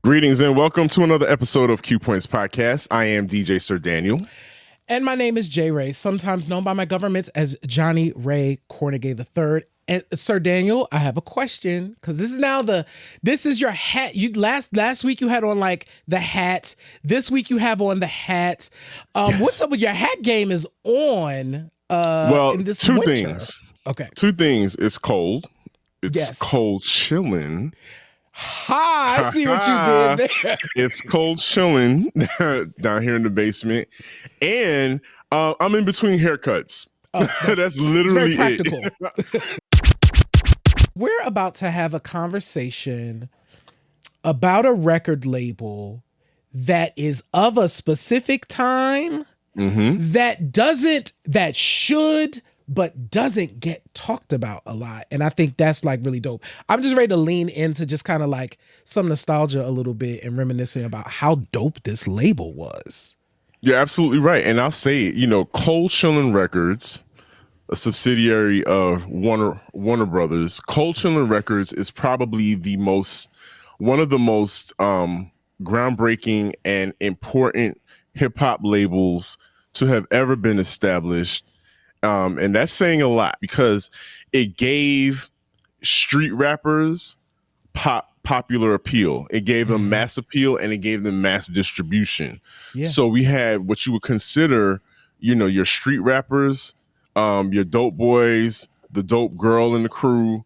Greetings and welcome to another episode of Q Points Podcast. I am DJ Sir Daniel. And my name is J. Ray, sometimes known by my government as Johnny Ray Cornegay III. And Sir Daniel, I have a question because this is your hat. You last week you had on like the hat. This week you have on the hat. Yes. What's up with your hat game is on? In this two winter. Things. Okay, two things. It's cold. It's cold chillin'. Ha! I see what you did there. It's cold chilling down here in the basement, and I'm in between haircuts. Oh, that's literally very practical. It. We're about to have a conversation about a record label that is of a specific time that should but doesn't get talked about a lot. And I think that's like really dope. I'm just ready to lean into just kind of like some nostalgia a little bit and reminiscing about how dope this label was. You're absolutely right. And I'll say it, Cold Chillin Records, a subsidiary of Warner Brothers, Cold Chillin Records is probably one of the most groundbreaking and important hip hop labels to have ever been established. And that's saying a lot because it gave street rappers popular appeal. It gave them mass appeal and it gave them mass distribution. Yeah. So we had what you would consider, your street rappers, your dope boys, the dope girl in the crew,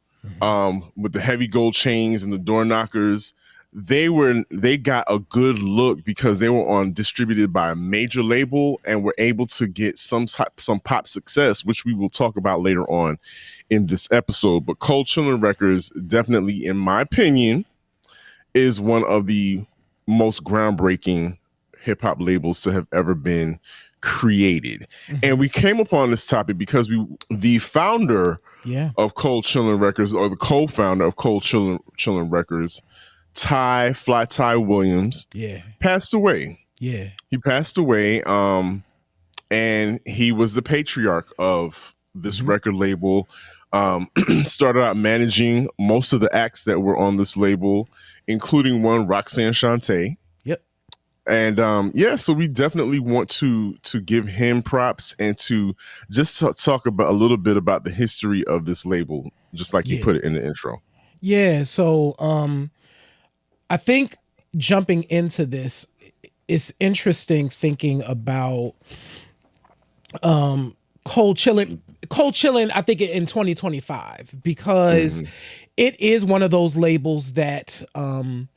with the heavy gold chains and the door knockers. They got a good look because they were distributed by a major label and were able to get some pop success, which we will talk about later on in this episode. But Cold Chillin Records definitely, in my opinion, is one of the most groundbreaking hip hop labels to have ever been created. And we came upon this topic because the founder of Cold Chillin Records, or the co-founder of Cold Chillin Records, Fly Ty Williams, passed away. Yeah, he passed away. And he was the patriarch of this record label. Started out managing most of the acts that were on this label, including one Roxanne Shanté. Yep. And so we definitely want to give him props and to just talk about a little bit about the history of this label, just like you put it in the intro. Yeah. So I think jumping into this, it's interesting thinking about Cold Chillin, I think in 2025, because it is one of those labels that kind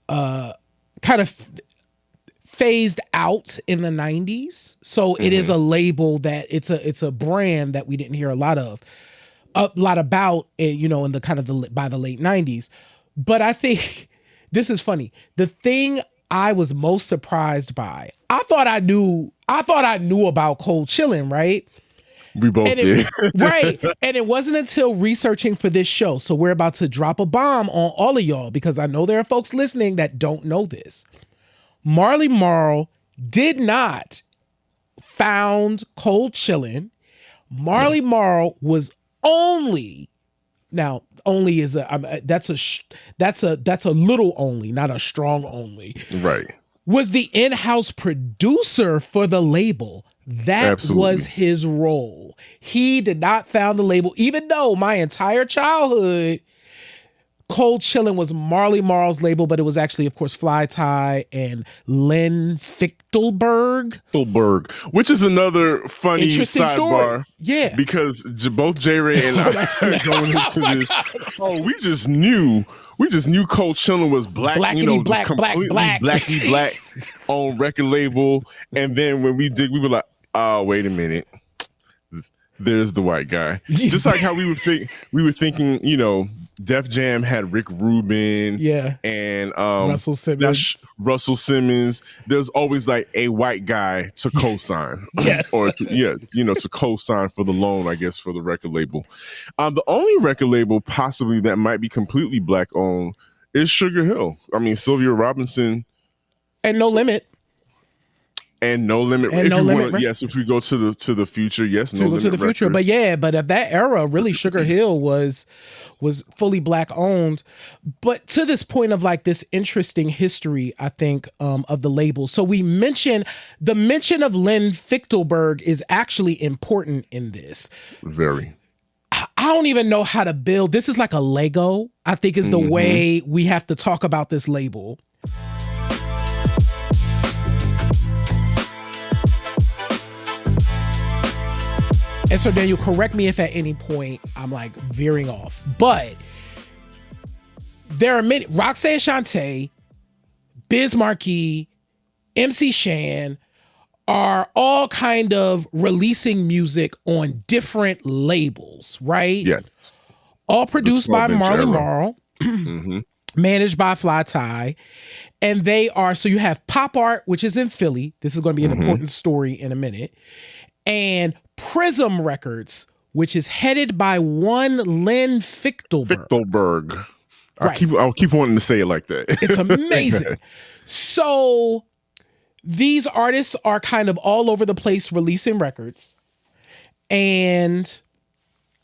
of phased out in the 90s. So it is a label that it's a brand that we didn't hear a lot about, in the kind of by the late 90s. But I think this is funny. The thing I was most surprised by, I thought I knew about Cold Chillin, right? We both did. Right. And it wasn't until researching for this show. So we're about to drop a bomb on all of y'all because I know there are folks listening that don't know this. Marley Marl did not found Cold Chillin. Marley Marl was only is that's a little only, not a strong only. Right. Was the in-house producer for the label. That was his role. He did not found the label, even though my entire childhood, Cold Chillin was Marley Marl's label, but it was actually, of course, Fly Ty and Len Fichtelberg. Which is another funny sidebar. Story. Yeah. Because both J. Ray and I are going into this. Oh, we just knew Cold Chillin was black, black, completely blacky black on record label. And then when we were like, oh, wait a minute. There's the white guy. Just like how we were thinking, Def Jam had Rick Rubin, and Russell Simmons. There's always like a white guy to co-sign, to co-sign for the loan, I guess, for the record label. The only record label possibly that might be completely black owned is Sugar Hill. I mean, Sylvia Robinson and No Limit. And No Limit. And If No you Limit want to, Records. yes. If we go to the future, yes. No To go Limit to the future. Records. But yeah, but of that era, really Sugar Hill was fully black owned. But to this point of like this interesting history, I think, of the label. So we mentioned the mention of Len Fichtelberg is actually important in this. Very. I don't even know how to build. This is like a Lego, I think, is the way we have to talk about this label. And so Daniel, correct me if at any point I'm like veering off, but there are many. Roxanne Shanté, Biz Markie, MC Shan are all kind of releasing music on different labels, right? Yes. All produced by 12-inch Marley era. Marl, managed by Fly Ty. And they are, so you have Pop Art, which is in Philly. This is going to be an important story in a minute. And Prism Records, which is headed by one Len Fichtelberg. Fichtelberg. Right. I'll keep wanting to say it like that. It's amazing. So these artists are kind of all over the place releasing records. And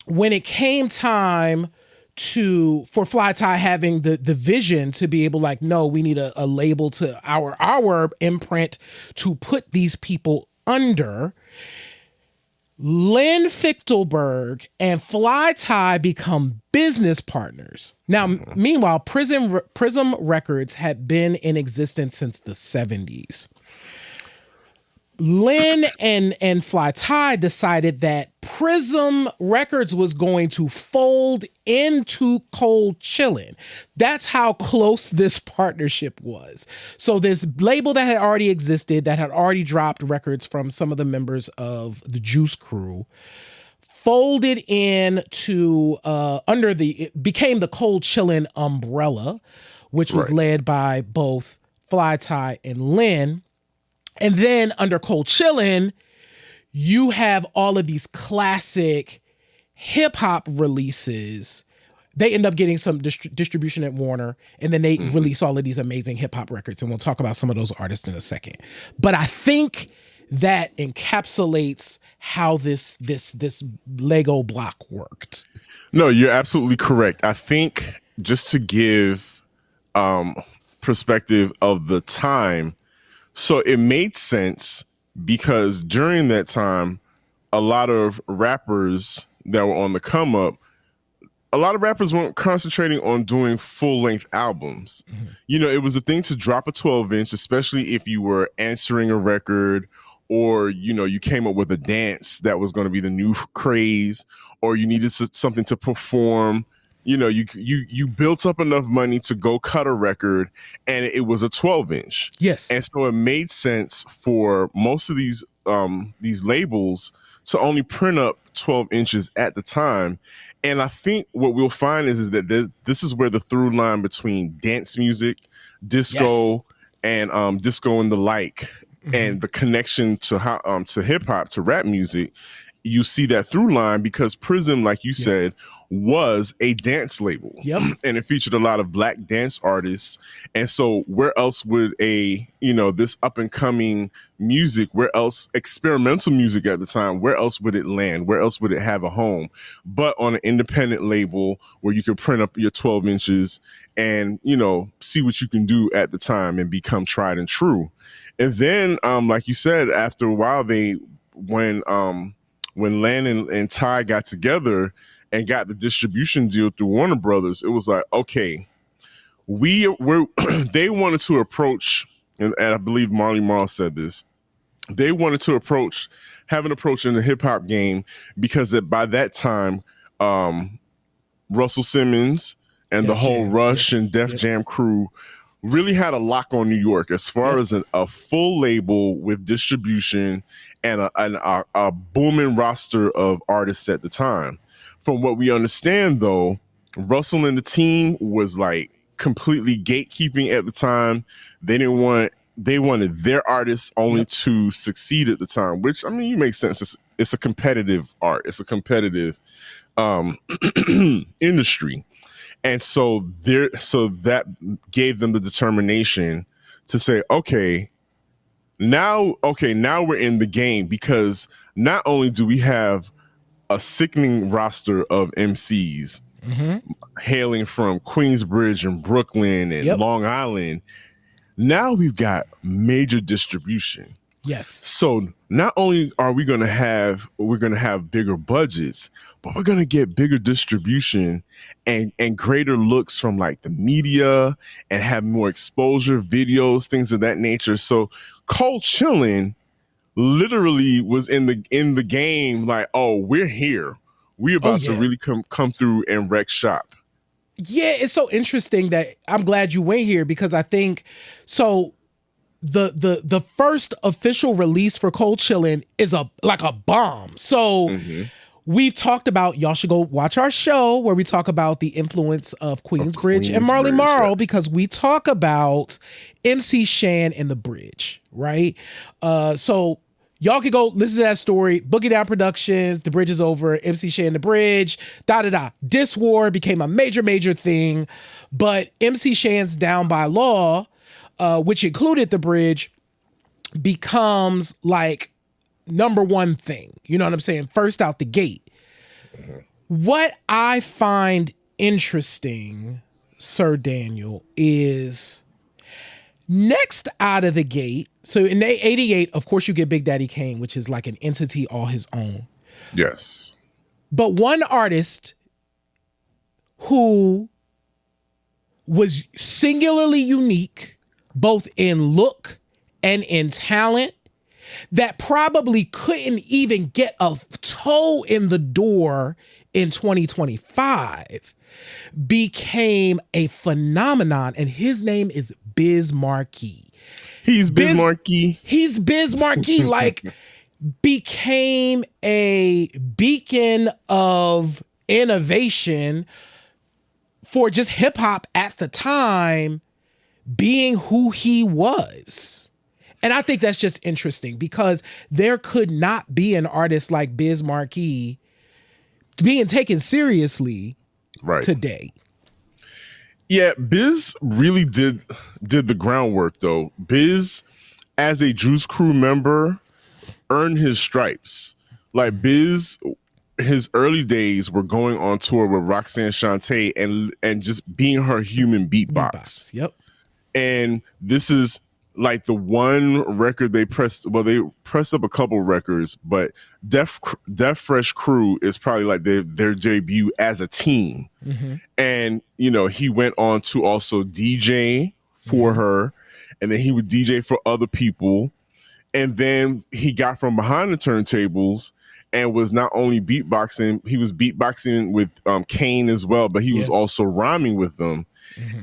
when it came time for Fly Ty having the vision to be able, like, no, we need a label to our imprint to put these people under, Len Fichtelberg and Fly Ty become business partners. Now, meanwhile, Prism Records had been in existence since the 70s. Len and Fly Ty decided that Prism Records was going to fold into Cold Chillin. That's how close this partnership was. So this label that had already existed, that had already dropped records from some of the members of the Juice Crew, folded into it became the Cold Chillin umbrella, which was led by both Fly Ty and Len. And then under Cold Chillin, you have all of these classic hip hop releases. They end up getting some distribution at Warner, and then they release all of these amazing hip hop records. And we'll talk about some of those artists in a second. But I think that encapsulates how this Lego block worked. No, you're absolutely correct. I think just to give perspective of the time, so it made sense because during that time, a lot of rappers that were on the come up, a lot of rappers weren't concentrating on doing full length albums. You know, it was a thing to drop a 12-inch, especially if you were answering a record, or, you know, you came up with a dance that was going to be the new craze, or you needed something to perform. You know, you built up enough money to go cut a record, and it was a 12-inch. Yes. And so it made sense for most of these labels to only print up 12 inches at the time. And I think what we'll find is that this is where the through line between dance music, disco, and disco and the like, and the connection to hip hop, to rap music, you see that through line because Prism, like you said, was a dance label. And it featured a lot of black dance artists. And so where else would this up and coming music, where else, experimental music at the time, where else would it land? Where else would it have a home? But on an independent label where you could print up your 12 inches and, you know, see what you can do at the time and become tried and true. And then, like you said, after a while, when Len and Ty got together and got the distribution deal through Warner Brothers, it was like, okay, they wanted to approach, and I believe Marley Marl said this, they wanted to have an approach in the hip hop game because by that time, Russell Simmons and the whole Rush and Def Jam crew really had a lock on New York as far as a full label with distribution and a booming roster of artists at the time. From what we understand, though, Russell and the team was like completely gatekeeping at the time. They wanted their artists only to succeed at the time, which, I mean, you make sense. It's a competitive art. It's a competitive industry. And so that gave them the determination to say, okay, now we're in the game because not only do we have a sickening roster of MCs hailing from Queensbridge and Brooklyn and Yep. Long Island, now we've got major distribution. Yes. So not only are we're gonna have bigger budgets, but we're gonna get bigger distribution and greater looks from like the media and have more exposure, videos, things of that nature. So Cold Chillin literally was in the game like, oh, we're here. We're about to really come through and wreck shop. Yeah, it's so interesting that I'm glad you went here because I think so. The first official release for Cold Chillin is like a bomb. So we've talked about, y'all should go watch our show where we talk about the influence of Queensbridge and Marley Marl, because we talk about MC Shan and the Bridge, right? So y'all can go listen to that story. Boogie Down Productions, The Bridge is Over, MC Shan, The Bridge, Diss war became a major thing, but MC Shan's Down by Law, which included The Bridge, becomes like number one thing. You know what I'm saying? First out the gate. What I find interesting, Sir Daniel, is next out of the gate. So in 88, of course, you get Big Daddy Kane, which is like an entity all his own. Yes. But one artist who was singularly unique, both in look and in talent, that probably couldn't even get a toe in the door in 2025, became a phenomenon, and his name is Biz Markie. He's Biz Markie. He's Biz Markie, like became a beacon of innovation for just hip hop at the time, being who he was. And I think that's just interesting because there could not be an artist like Biz Markie being taken seriously today. Yeah, Biz really did the groundwork though. Biz, as a Juice Crew member, earned his stripes. Like Biz, his early days were going on tour with Roxanne Shanté and just being her human beatbox. Yep. And this is like the one record they pressed. Well, they pressed up a couple records, but Def Fresh Crew is probably like their debut as a team. And, you know, he went on to also DJ for her, and then he would DJ for other people. And then he got from behind the turntables and was not only beatboxing, he was beatboxing with Kane as well, but he was also rhyming with them.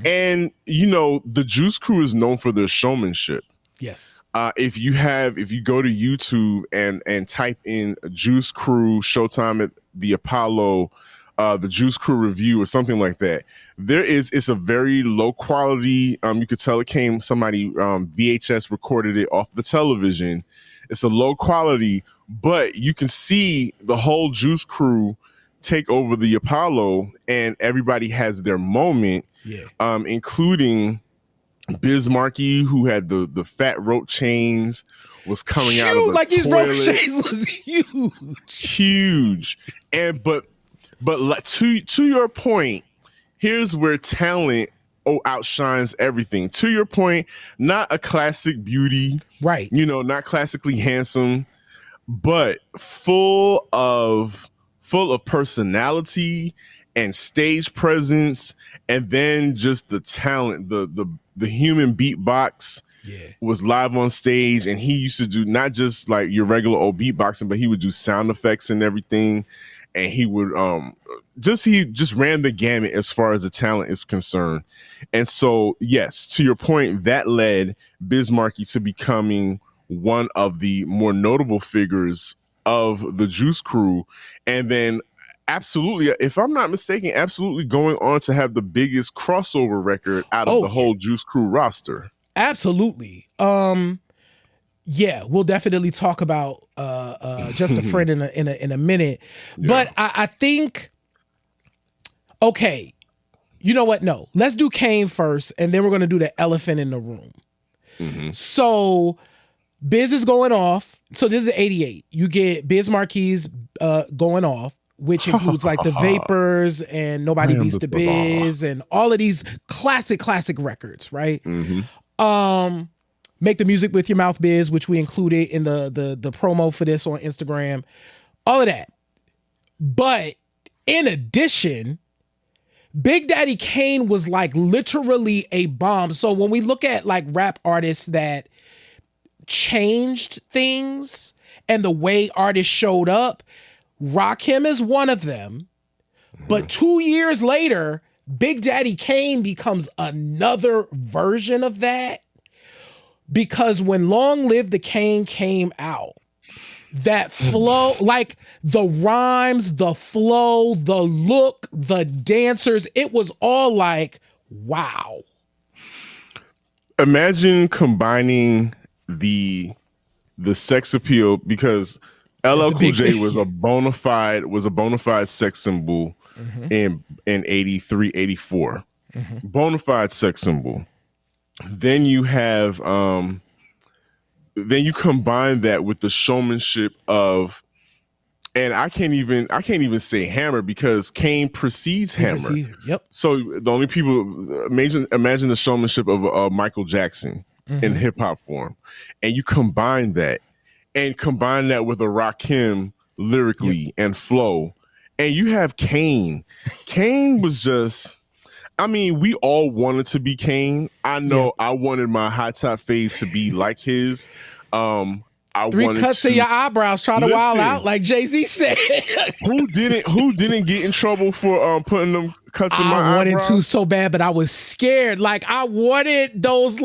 And, you know, the Juice Crew is known for their showmanship. Yes. If you go to YouTube and type in Juice Crew Showtime at the Apollo, the Juice Crew review or something like that, it's a very low quality. You could tell it came, somebody VHS recorded it off the television. It's a low quality, but you can see the whole Juice Crew take over the Apollo and everybody has their moment. Including Biz Markie, who had the fat rope chains, was coming out of the like toilet. These rope chains was huge. And but to your point, here's where talent outshines everything. To your point, not a classic beauty, right? You know, not classically handsome, but full of personality and stage presence, and then just the talent, the human beatbox was live on stage, and he used to do not just like your regular old beatboxing, but he would do sound effects and everything, and he would he just ran the gamut as far as the talent is concerned. And so, yes, to your point, that led Biz Markie to becoming one of the more notable figures of the Juice Crew, and then absolutely, if I'm not mistaken, absolutely going on to have the biggest crossover record out of the whole Juice Crew roster. Absolutely. Yeah, we'll definitely talk about Just a Friend in a minute. But I think, okay, you know what? No, let's do Kane first, and then we're gonna do the elephant in the room. So Biz is going off. So this is 88. You get Biz Marquie's going off, which includes like the Vapors and Nobody Beats the Biz and all of these classic records, right? Make the Music with Your Mouth Biz, which we included in the promo for this on Instagram. All of that. But in addition, Big Daddy Kane was like literally a bomb. So when we look at like rap artists that changed things and the way artists showed up, Rakim is one of them. But 2 years later, Big Daddy Kane becomes another version of that, because when Long Live the Kane came out, that flow, like the rhymes, the flow, the look, the dancers, it was all like, wow. Imagine combining the sex appeal, because LL Cool J was a bona fide sex symbol in 83, 84. Bona fide sex symbol. Then you have then you combine that with the showmanship of, and I can't even say Hammer, because Kane precedes Hammer. Yep. So the only people, imagine the showmanship of Michael Jackson in hip hop form, and you combine that with a Rakim lyrically and flow, and you have Kane. Kane was just, I mean, we all wanted to be Kane. I know I wanted my high top fade to be like his. I 3 cuts to your eyebrows, try to wild out, like Jay-Z said. Who didn't get in trouble for putting them cuts in my eyebrows? I wanted to so bad, but I was scared. Like I wanted those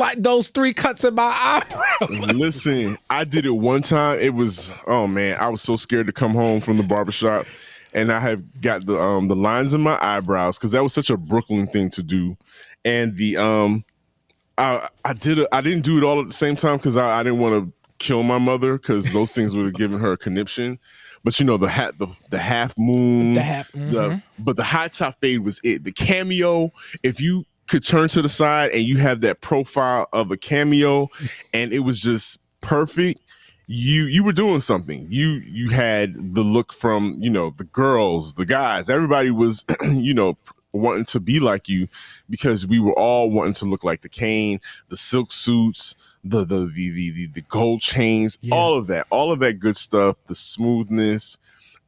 3 cuts in my eyebrows. Listen, I did it one time. It was, oh man, I was so scared to come home from the barbershop, and I have got the lines in my eyebrows, because that was such a Brooklyn thing to do. And the I didn't do it all at the same time, because I didn't want to kill my mother, because those things would have given her a conniption. But you know, the half moon, but the high top fade was it. The cameo, if you could turn to the side and you have that profile of a cameo, and it was just perfect, you were doing something. You had the look from, you know, the girls, the guys, everybody was you know, wanting to be like you, because we were all wanting to look like the Kane, the silk suits, the gold chains, all of that good stuff, the smoothness.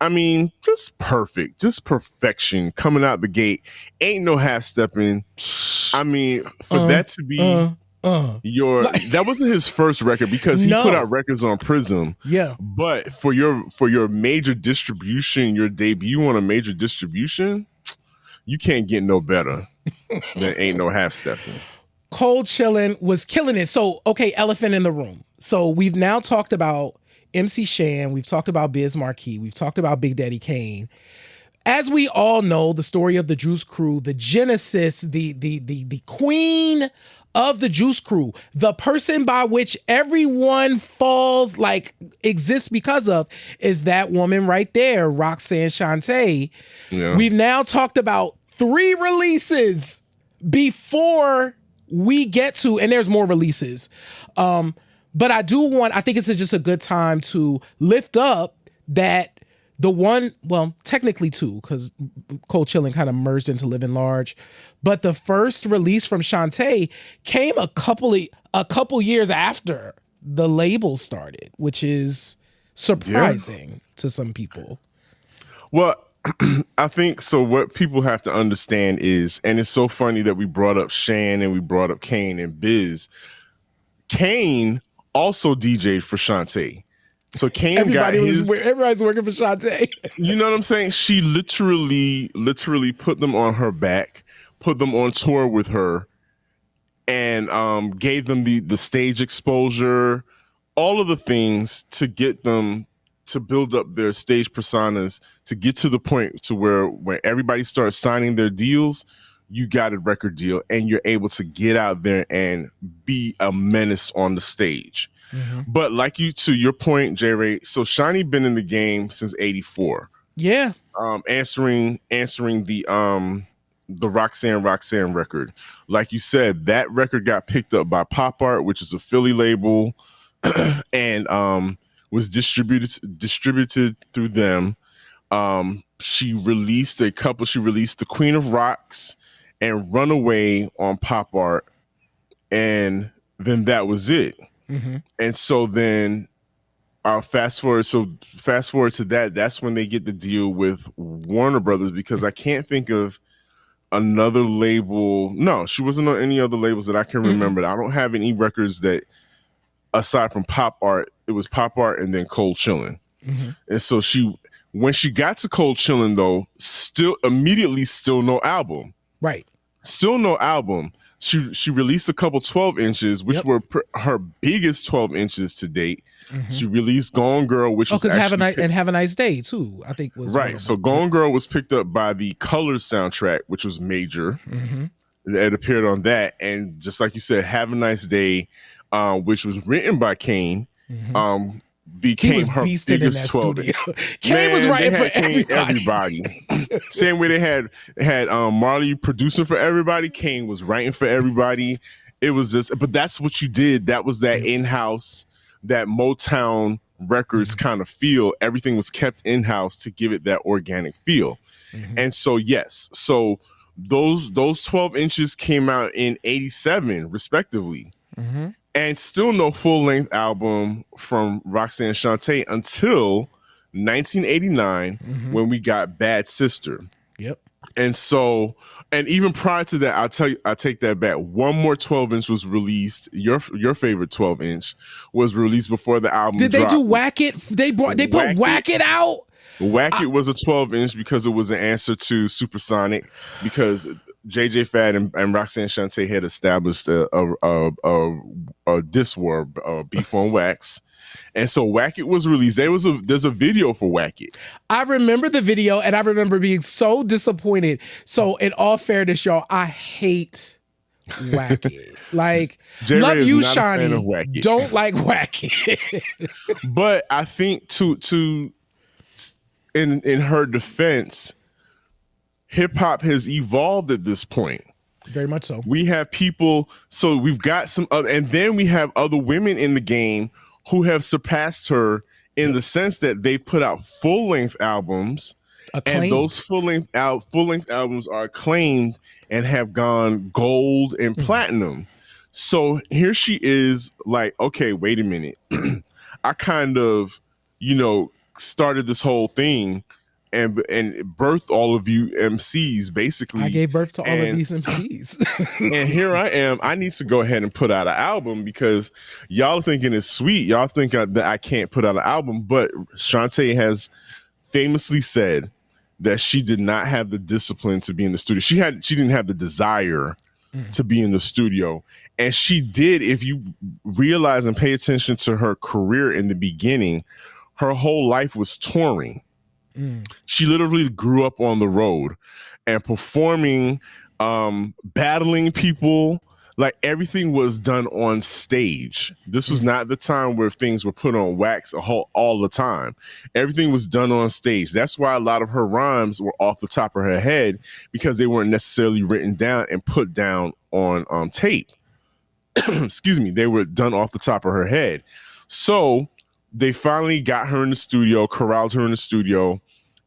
I mean, just perfect, just perfection coming out the gate. Ain't no half stepping. I mean, for that to be that wasn't his first record, because he put out records on Prism. Yeah. But for your major distribution, your debut on a major distribution, you can't get no better than Ain't No Half Stepping. Cold Chillin was killing it. So, okay, elephant in the room. So we've now talked about MC Shan, we've talked about Biz Markie, we've talked about Big Daddy Kane. As we all know, the story of the Juice Crew, the genesis, the queen of the Juice Crew, the person by which everyone falls, like exists because of, is that woman right there, Roxanne Shanté. Yeah. We've now talked about 3 releases before we get to, and there's more releases. But I think it's just a good time to lift up that the one, well, technically 2, because Cold Chillin kind of merged into Living Large. But the first release from Shante came a couple years after the label started, which is surprising to some people. Well, I think so. What people have to understand is, and it's so funny that we brought up Shan and we brought up Kane and Biz. Kane also DJ'd for Shante. So Kane everybody's working for Shante. You know what I'm saying? She literally put them on her back, put them on tour with her, and gave them the stage exposure, all of the things to get them to build up their stage personas, to get to the point to where when everybody starts signing their deals, you got a record deal and you're able to get out there and be a menace on the stage. Mm-hmm. But like to your point, J. Ray, so Shani been in the game since '84. Yeah. Answering the Roxanne record. Like you said, that record got picked up by Pop Art, which is a Philly label. and was distributed through them. She released a couple. She released The Queen of Rocks and Runaway on Pop Art, and then that was it. And so then fast forward to that. That's when they get the deal with Warner Brothers, because I can't think of another label. No, she wasn't on any other labels that I can remember. I don't have any records that, aside from Pop Art, it was Pop Art and then Cold Chillin. And so when she got to Cold Chillin, though, still no album. Right. Still no album. She released a couple 12 inches, which were her biggest 12 inches to date. She released Gone Girl, which was Have a Nice Day too, I think was right. So Gone Girl was picked up by the Colors soundtrack, which was major. It appeared on that, and just like you said, Have a Nice Day, which was written by Kane, became her biggest 12. Kane was writing for everybody. Same way they had Marley producing for everybody. Kane was writing for everybody. It was just, but that's what you did. That was that in-house, that Motown Records kind of feel. Everything was kept in-house to give it that organic feel. And so yes, so those 12 inches came out in 87 respectively. And still no full-length album from Roxanne Shanté until 1989 when we got Bad Sister. And so, and even prior to that, I take that back. One more 12-inch was released. Your favorite 12-inch was released before the album dropped. Did they do Whack It? They put Whack It out? Whack It was a 12-inch because it was an answer to Supersonic, because JJ Fad and Roxanne Shanté had established a diss war, beef on Wax. And so Whack It was released. There's a video for Whack It. I remember the video, and I remember being so disappointed. So in all fairness, y'all, I hate Whack It. Like, love you, Shani. Don't like Whack It. But I think in her defense, hip hop has evolved at this point. Very much so. We have people, so we've got some other, and then we have other women in the game who have surpassed her in the sense that they put out full-length albums, acclaimed. And those full-length albums are acclaimed and have gone gold and platinum. So here she is, like, okay, wait a minute. I kind of, started this whole thing and birthed all of you MCs, basically. I gave birth to all of these MCs. And here I am. I need to go ahead and put out an album because y'all are thinking it's sweet. Y'all think that I can't put out an album. But Shanté has famously said that she did not have the discipline to be in the studio. She didn't have the desire to be in the studio. And she did, if you realize and pay attention to her career in the beginning, her whole life was touring. She literally grew up on the road and performing, battling people. Like, everything was done on stage. This was not the time where things were put on wax all the time. Everything was done on stage. That's why a lot of her rhymes were off the top of her head, because they weren't necessarily written down and put down on tape. Excuse me. They were done off the top of her head. So they finally got her in the studio, corralled her in the studio,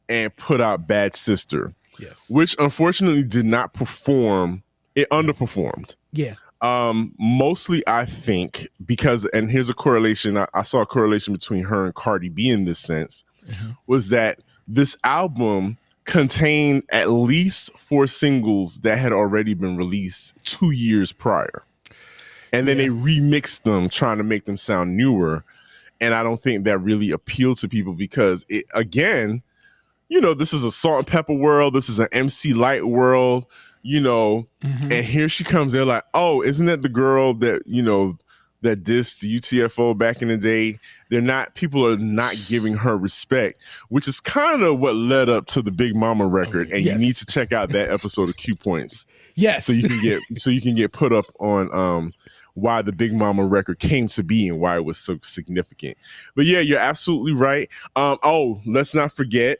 and put out Bad Sister. Yes. Which unfortunately did not perform. It underperformed. Yeah. Mostly, I think, because, and here's a correlation. I saw a correlation between her and Cardi B in this sense, was that this album contained at least 4 singles that had already been released 2 years prior. And then they remixed them, trying to make them sound newer. And I don't think that really appealed to people because, it, again, this is a Salt and Pepper world. This is an MC Light world, and here she comes. They're like, oh, isn't that the girl that, that dissed the UTFO back in the day? People are not giving her respect, which is kind of what led up to the Big Mama record. And you need to check out that episode of Q Points. Yes. So you can get put up on, why the Big Mama record came to be and why it was so significant. But yeah, you're absolutely right. Let's not forget,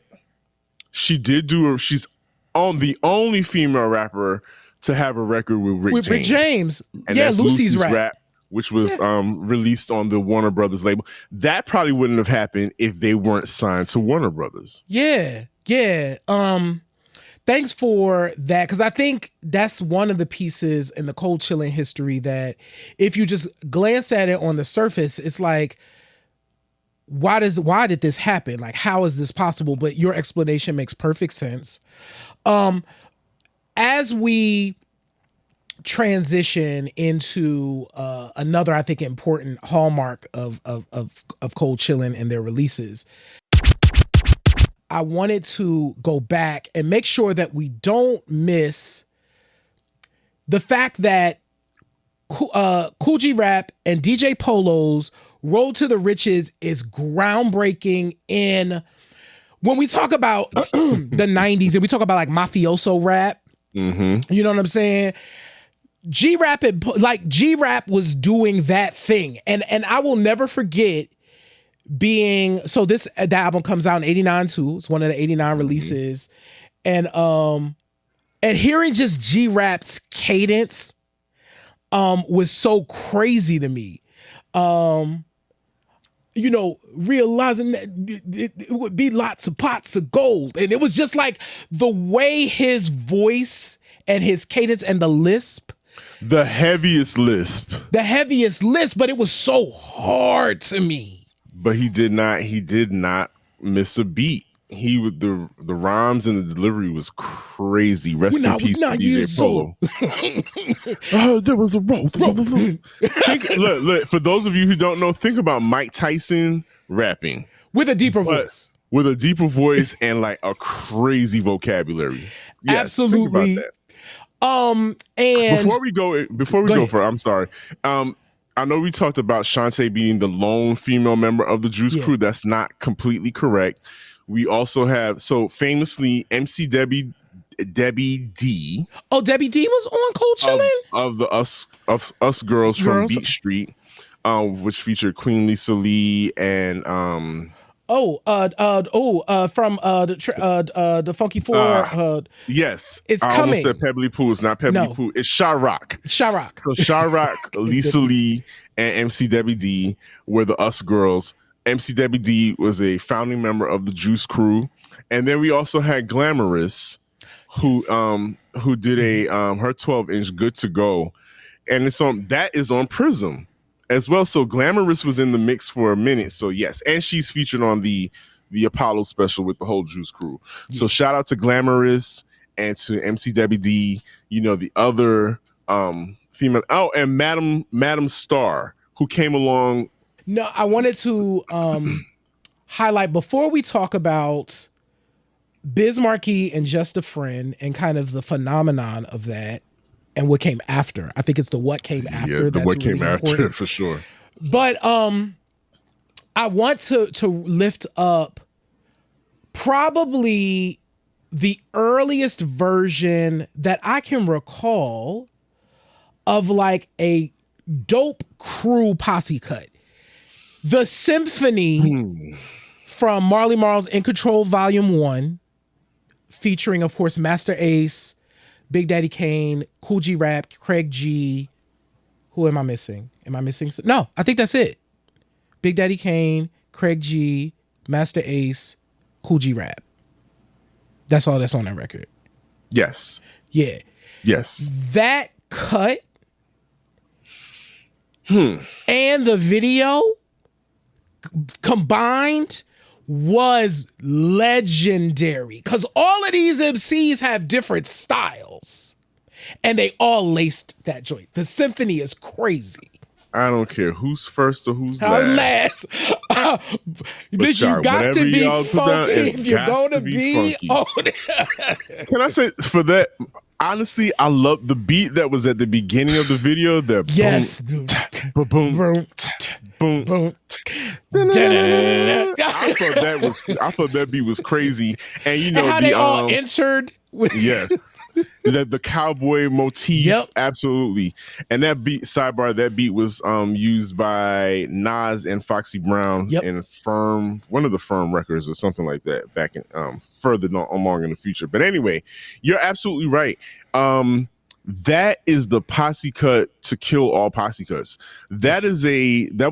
she's on the only female rapper to have a record with Rick James. And that's Lucy's Rap. which was released on the Warner Brothers label. That probably wouldn't have happened if they weren't signed to Warner Brothers. Yeah. Thanks for that, because I think that's one of the pieces in the Cold Chillin history that if you just glance at it on the surface, it's like, why did this happen? Like, how is this possible? But your explanation makes perfect sense. As we transition into another, I think, important hallmark of Cold Chillin and their releases, I wanted to go back and make sure that we don't miss the fact that Kool G Rap and DJ Polo's Road to the Riches is groundbreaking in, when we talk about the 90s and we talk about like mafioso rap, you know what I'm saying? G-Rap was doing that thing. And I will never forget the album comes out in 89 too. It's one of the 89 releases. And hearing just G-Rap's cadence was so crazy to me. Realizing that it would be lots of pots of gold. And it was just like the way his voice and his cadence and the lisp. The heaviest lisp, but it was so hard to me. But he did not miss a beat. He with the rhymes and the delivery was crazy. Rest in peace to DJ Polo. Oh, there was a road. Look, for those of you who don't know, think about Mike Tyson rapping with a deeper voice. With a deeper voice and like a crazy vocabulary. Yes, absolutely. Think about that. And before we go, I'm sorry. I know we talked about Shante being the lone female member of the Juice Crew. That's not completely correct. We also have, so famously, MC Debbie D. Oh, Debbie D was on Cold Chillin? Of the Us Girls from Beat Street, which featured Queen Lisa Lee and from the Funky Four. Yes, it's I coming. Almost said Pebbly Poo. It's not Pebbly Poo. It's Sha-Rock. So Sha-Rock, Lisa Lee, and MC Debbie D were the Us Girls. MC Debbie D was a founding member of the Juice Crew, and then we also had Glamorous, who did her 12-inch Good to Go, and it's on Prism as well. So Glamorous was in the mix for a minute. So yes, and she's featured on the Apollo special with the whole Juice Crew. Yeah. So shout out to Glamorous and to MC Debbie D. The other female. Oh, and Madam Star, who came along. No, I wanted to highlight, before we talk about Biz Markie and Just a Friend and kind of the phenomenon of that and what came after. I think it's the what came after. Yeah, that's what really came important. after for sure. But I want to lift up probably the earliest version that I can recall of like a dope crew posse cut. The Symphony from Marley Marl's In Control Volume 1, featuring, of course, Master Ace, Big Daddy Kane, Kool G Rap, Craig G. Who am I missing? No, I think that's it. Big Daddy Kane, Craig G, Master Ace, Kool G Rap. That's all that's on that record. Yes. Yeah. Yes. That cut and the video combined was legendary, because all of these MCs have different styles and they all laced that joint. The Symphony is crazy. I don't care who's first or who's last. You got to be funky if you're going to be. Can I say, for that, honestly, I love the beat that was at the beginning of the video. Yes. Boom, boom, boom, boom. I thought that beat was crazy, and how they all entered. Yes. The cowboy motif, yep. Absolutely. And that beat, sidebar, that beat was used by Nas and Foxy Brown in one of the Firm records or something like that back in further along in the future. But anyway, you're absolutely right. that is the posse cut to kill all posse cuts. That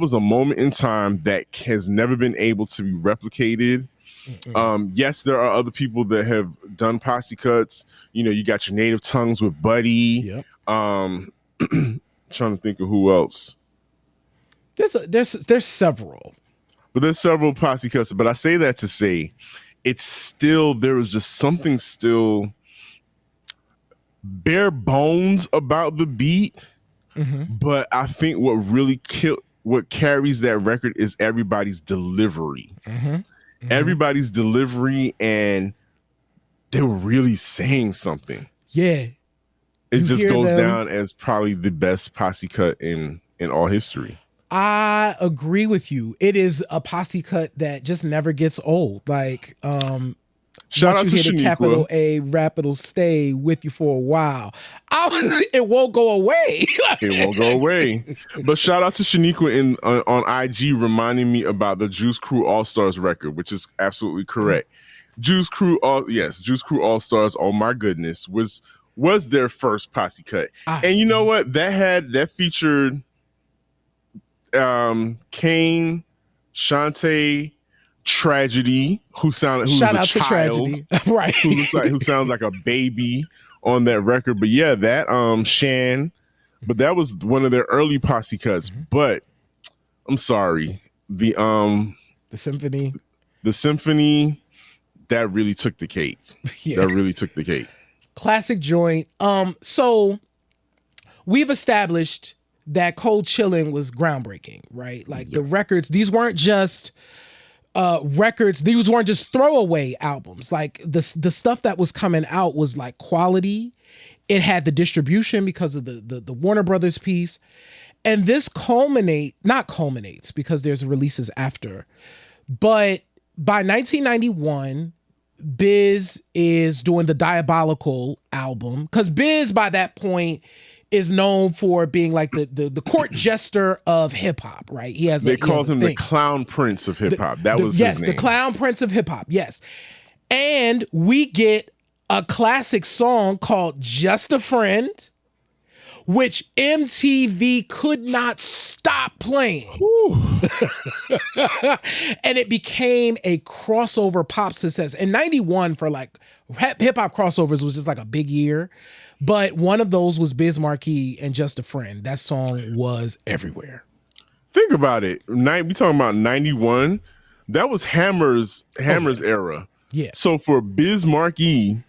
was a moment in time that has never been able to be replicated. Yes, there are other people that have done posse cuts. You got your Native Tongues with Buddy. Yep. Trying to think of who else. There's several. But there's several posse cuts. But I say that to say there was just something still bare bones about the beat. But I think what carries that record is everybody's delivery. Everybody's delivery, and they were really saying something. Yeah. It just goes down as probably the best posse cut in all history. I agree with you. It is a posse cut that just never gets old. Like, shout out to Shaniqua. Capital A rap, it'll stay with you for a while. It won't go away. It won't go away. But shout out to Shaniqua on IG reminding me about the Juice Crew All Stars record, which is absolutely correct. Juice Crew All Stars. Oh my goodness, was their first posse cut, and you know what? That featured Kane, Shante, Tragedy, who's a child, Tragedy. Right? who sounds like a baby on that record. But yeah, that Shan, but that was one of their early posse cuts. But I'm sorry, the Symphony, that really took the cake. Yeah. That really took the cake. Classic joint. So we've established that Cold Chillin was groundbreaking, right? Like the records, these weren't just records, these weren't just throwaway albums. Like the stuff that was coming out was like quality. It had the distribution because of the Warner Brothers piece. And this not culminates because there's releases after. But by 1991, Biz is doing the Diabolical album, because Biz by that point is known for being like the court jester of hip hop, right? They called him the Clown Prince of hip hop. That was his name. Yes, the Clown Prince of hip hop. Yes, and we get a classic song called "Just a Friend," which MTV could not stop playing. And it became a crossover pop success. In 91, for like hip hop crossovers was just like a big year. But one of those was Biz Markie and Just a Friend. That song was everywhere. Think about it. We talking about 91. That was Hammer's era. Yeah. So for Biz Markie,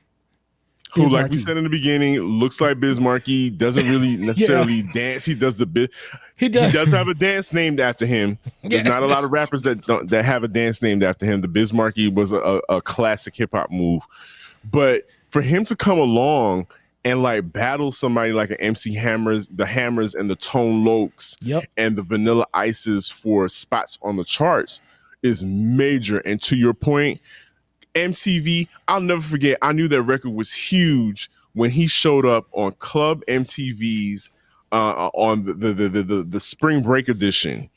who, like we said in the beginning, looks like Biz Markie, doesn't really necessarily dance. He does the bit. He does have a dance named after him. There's not a lot of rappers that have a dance named after him. The Biz Markie was a classic hip hop move. But for him to come along and like battle somebody like an MC Hammers, the Hammers and the Tone Lokes and the Vanilla Ices for spots on the charts is major. And to your point, MTV, I'll never forget, I knew that record was huge when he showed up on Club MTV's on the Spring Break edition.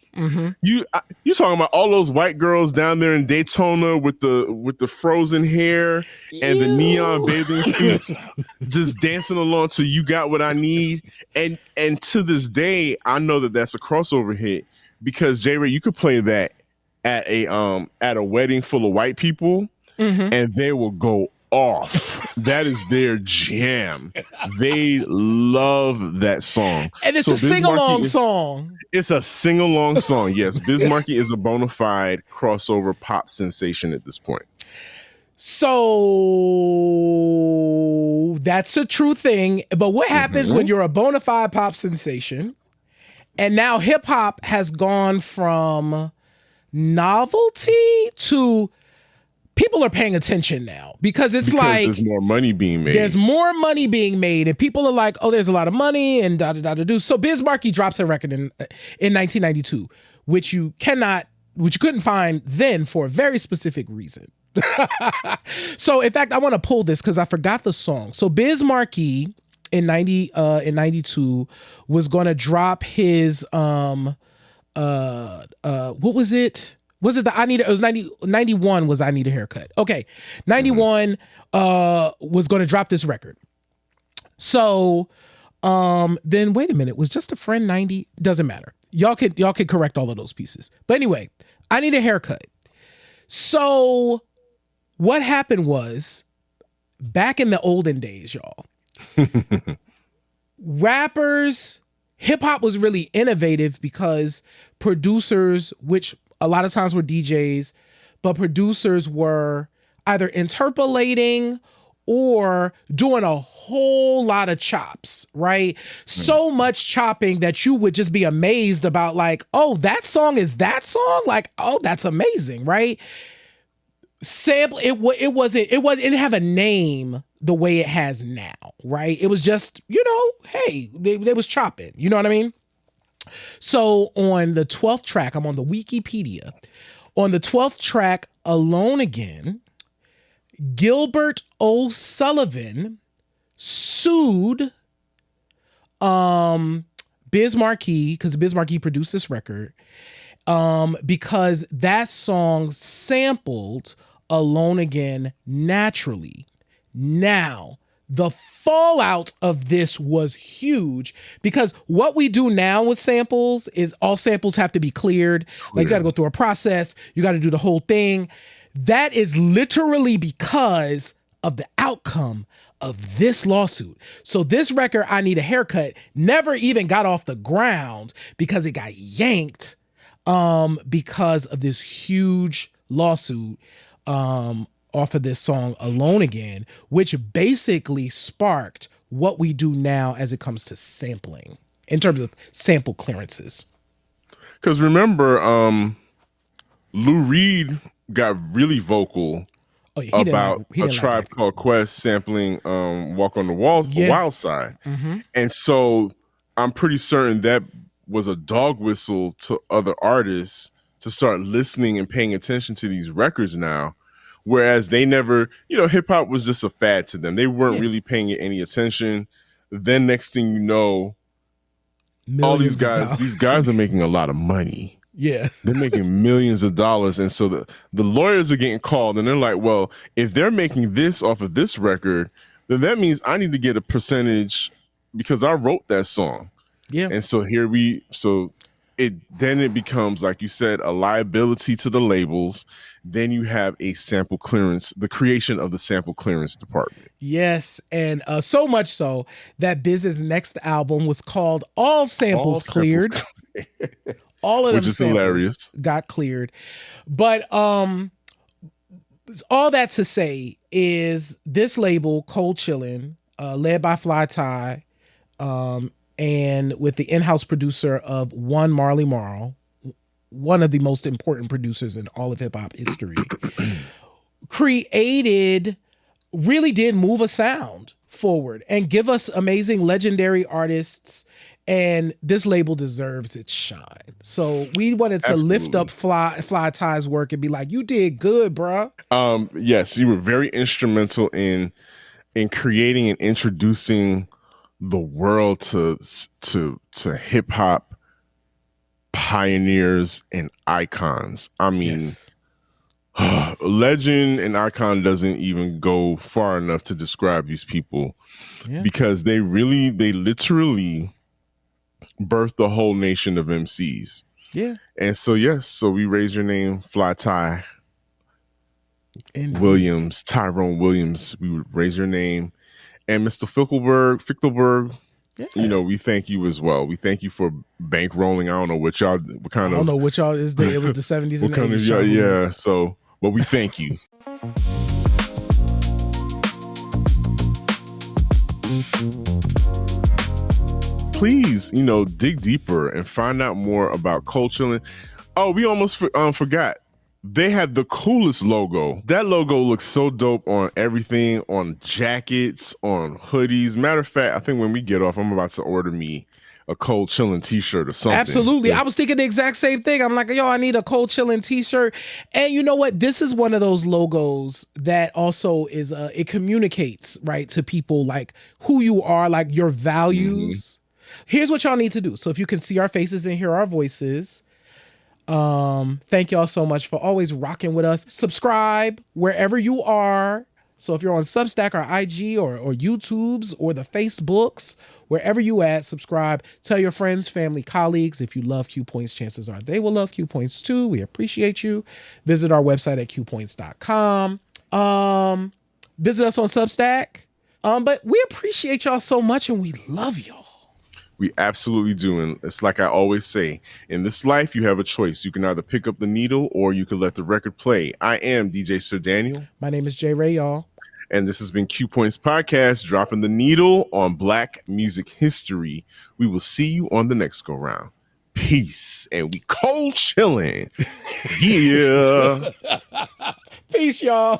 You talking about all those white girls down there in Daytona with the frozen hair and the neon bathing suits, just dancing along to "You Got What I Need," and to this day, I know that that's a crossover hit because J-Ray, you could play that at a wedding full of white people, and they will go off. That is their jam. They love that song. And it's a sing-along song. It's a sing-along song, yes. Biz Markie is a bona fide crossover pop sensation at this point. So that's a true thing. But what happens when you're a bona fide pop sensation and now hip-hop has gone from novelty to... people are paying attention now because there's more money being made. There's more money being made, and people are like, "Oh, there's a lot of money," and da da da da do. So Biz Markie drops a record in 1992, which you couldn't find then for a very specific reason. So, in fact, I want to pull this because I forgot the song. So Biz Markie in 92 was going to drop his what was it? Was it it was 91 was I Need a Haircut. Okay. 91 was going to drop this record. So Then wait a minute, was Just a Friend 90? Doesn't matter. Y'all could correct all of those pieces. But anyway, I Need a Haircut. So what happened was, back in the olden days, y'all, rappers, hip hop was really innovative because producers, which a lot of times were DJs, but producers were either interpolating or doing a whole lot of chops, right? So much chopping that you would just be amazed about, like, oh, that song is that song? Like, oh, that's amazing, right? Sample, it didn't have a name the way it has now, right? It was just, hey, they was chopping, you know what I mean? So on the 12th track, I'm on the Wikipedia. On the 12th track, Alone Again, Gilbert O'Sullivan sued Biz Markie, because Biz Markie produced this record, because that song sampled Alone Again naturally. Now, the fallout of this was huge, because what we do now with samples is all samples have to be cleared. Like, you got to go through a process. You got to do the whole thing. That is literally because of the outcome of this lawsuit. So this record, I Need a Haircut, never even got off the ground because it got yanked because of this huge lawsuit off of this song Alone Again, which basically sparked what we do now as it comes to sampling in terms of sample clearances. Because remember, Lou Reed got really vocal about a Tribe Called Quest sampling Walk on the Wild Side. Mm-hmm. And so I'm pretty certain that was a dog whistle to other artists to start listening and paying attention to these records now. Whereas they never, hip hop was just a fad to them. They weren't really paying it any attention. Then next thing you know, all these guys are making a lot of money. Yeah. They're making millions of dollars. And so the lawyers are getting called and they're like, well, if they're making this off of this record, then that means I need to get a percentage because I wrote that song. Yeah. And so it becomes, like you said, a liability to the labels. Then you have a sample clearance, the creation of the sample clearance department. Yes, and so much so that Biz's next album was called All Samples Cleared. All of them, which is hilarious, got cleared. But all that to say is this label, Cold Chillin, led by Fly Ty, and with the in-house producer of one Marley Marl, one of the most important producers in all of hip-hop history, really did move a sound forward and give us amazing, legendary artists, and this label deserves its shine. So we wanted to lift up Fly Ty's work and be like, you did good, bruh. Yes, you were very instrumental in creating and introducing the world to hip hop pioneers and icons. I mean, yes. Legend and icon doesn't even go far enough to describe these people, because they literally birthed the whole nation of MCs. Yeah. And so, so we raise your name, Fly Ty Williams, Tyrone Williams. We would raise your name. And Mr. Fichtelberg, we thank you as well. We thank you for bankrolling. I don't know what y'all, what kind of. I don't know what y'all is. It was the 70s and 80s. Yeah. So, but we thank you. Please, dig deeper and find out more about Cold Chillin. Oh, we almost forgot. They had the coolest logo. That logo looks so dope on everything, on jackets, on hoodies. Matter of fact, I think when we get off, I'm about to order me a Cold Chillin t-shirt or something. Absolutely. Yeah. I was thinking the exact same thing. I'm like, I need a Cold Chillin t-shirt. And you know what? This is one of those logos that also is, it communicates, right, to people, like who you are, like your values. Mm-hmm. Here's what y'all need to do. So if you can see our faces and hear our voices, thank y'all so much for always rocking with us. Subscribe wherever you are. So if you're on Substack or IG or YouTube's or the Facebooks, wherever you at, subscribe. Tell your friends, family, colleagues. If you love Q Points, chances are they will love Q Points too. We appreciate you. Visit our website at qpoints.com. Visit us on Substack. But we appreciate y'all so much and we love y'all. We absolutely do. And it's like I always say, in this life, you have a choice. You can either pick up the needle or you can let the record play. I am DJ Sir Daniel. My name is J Ray, y'all. And this has been Q Points Podcast, dropping the needle on Black music history. We will see you on the next go round. Peace. And we cold chilling. Yeah. Peace, y'all.